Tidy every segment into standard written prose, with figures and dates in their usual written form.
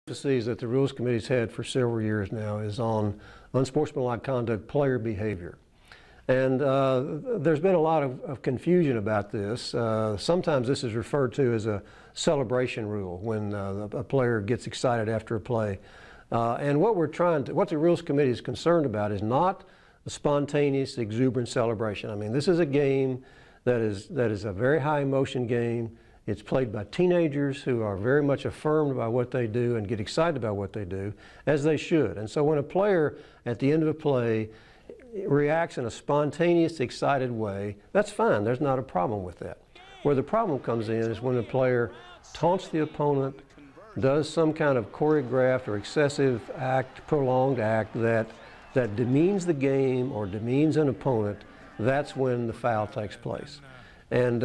Emphasis that the Rules Committee's had for several years now is on unsportsmanlike conduct, player behavior. And there's been a lot of confusion about this. Sometimes this is referred to as a celebration rule when a player gets excited after a play. And what the Rules Committee is concerned about is not a spontaneous, exuberant celebration. I mean, this is a game that is a very high emotion game. It's played by teenagers who are very much affirmed by what they do and get excited about what they do, as they should. And so when a player at the end of a play reacts in a spontaneous, excited way, that's fine. There's not a problem with that. Where the problem comes in is when the player taunts the opponent, does some kind of choreographed or excessive act, prolonged act that demeans the game or demeans an opponent. That's when the foul takes place. And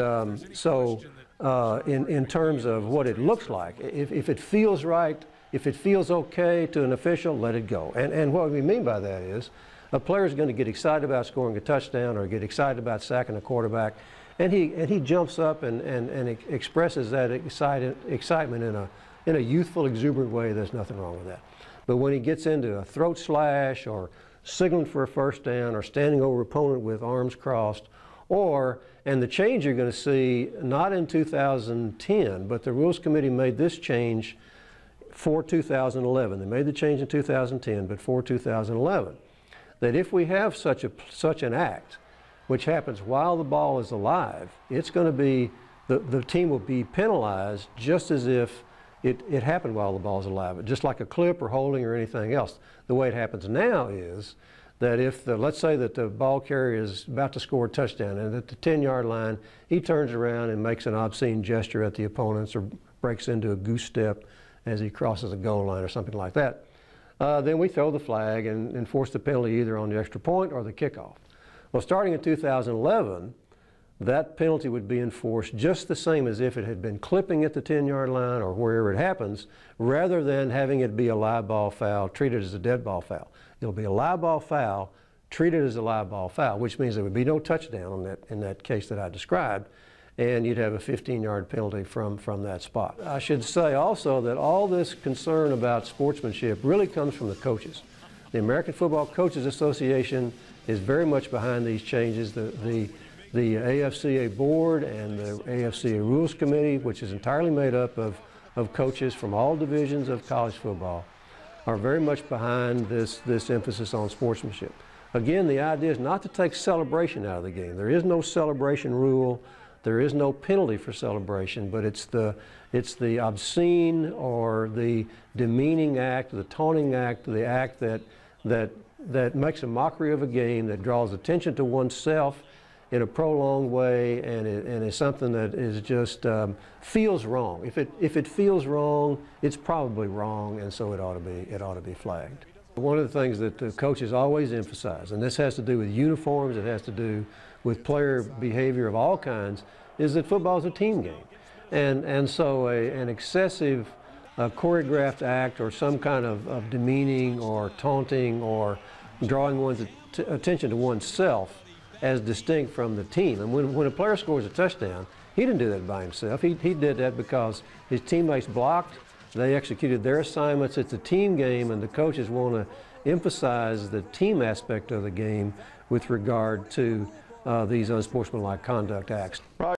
in terms of what it looks like, if it feels right, if it feels okay to an official, let it go. And what we mean by that is a player is going to get excited about scoring a touchdown or get excited about sacking a quarterback, and he jumps up and expresses that excitement in a youthful, exuberant way. There's nothing wrong with that. But when he gets into a throat slash or signaling for a first down or standing over opponent with arms crossed, and the change you're going to see, not in 2010, but the Rules Committee made this change for 2011. They made the change in 2010, but for 2011. That if we have such an act, which happens while the ball is alive, it's going to be, the team will be penalized just as if it happened while the ball is alive, just like a clip or holding or anything else. The way it happens now is that if let's say that the ball carrier is about to score a touchdown and at the 10-yard line, he turns around and makes an obscene gesture at the opponents or breaks into a goose step as he crosses a goal line or something like that, then we throw the flag and enforce the penalty either on the extra point or the kickoff. Well, starting in 2011, that penalty would be enforced just the same as if it had been clipping at the 10-yard line or wherever it happens, rather than having it be a live ball foul treated as a dead ball foul. It'll be a live ball foul treated as a live ball foul, which means there would be no touchdown in that case that I described, and you'd have a 15-yard penalty from that spot. I should say also that all this concern about sportsmanship really comes from the coaches. The American Football Coaches Association is very much behind these changes. The AFCA board and the AFCA Rules Committee, which is entirely made up of coaches from all divisions of college football, are very much behind this emphasis on sportsmanship. Again, the idea is not to take celebration out of the game. There is no celebration rule. There is no penalty for celebration, but it's the obscene or the demeaning act, the taunting act, the act that makes a mockery of a game, that draws attention to oneself in a prolonged way, and is something that is just feels wrong. If it feels wrong, it's probably wrong, and so it ought to be flagged. One of the things that the coaches always emphasize, and this has to do with uniforms, it has to do with player behavior of all kinds, is that football is a team game, and so an excessive choreographed act or some kind of demeaning or taunting or drawing one's attention to oneself as distinct from the team. And when a player scores a touchdown, he didn't do that by himself. He did that because his teammates blocked, they executed their assignments. It's a team game, and the coaches want to emphasize the team aspect of the game with regard to these unsportsmanlike conduct acts.